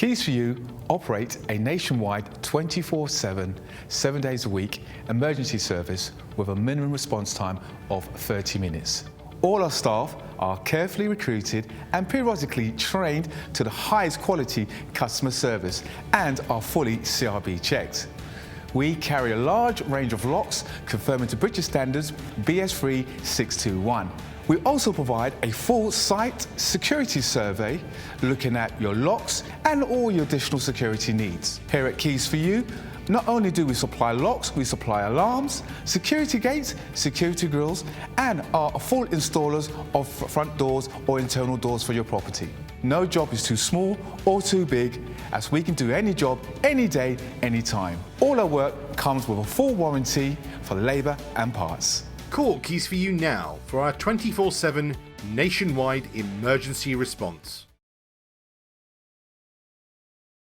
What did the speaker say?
Keys4u operate a nationwide 24/7, 7 days a week emergency service with a minimum response time of 30 minutes. All our staff are carefully recruited and periodically trained to the highest quality customer service and are fully CRB checked. We carry a large range of locks conforming to British standards BS3 621. We also provide a full site security survey looking at your locks and all your additional security needs. Here at Keys4u, not only do we supply locks, we supply alarms, security gates, security grills, and are full installers of front doors or internal doors for your property. No job is too small or too big, as we can do any job, any day, anytime. All our work comes with a full warranty for labour and parts. Call Keys4u now for our 24/7 nationwide emergency response.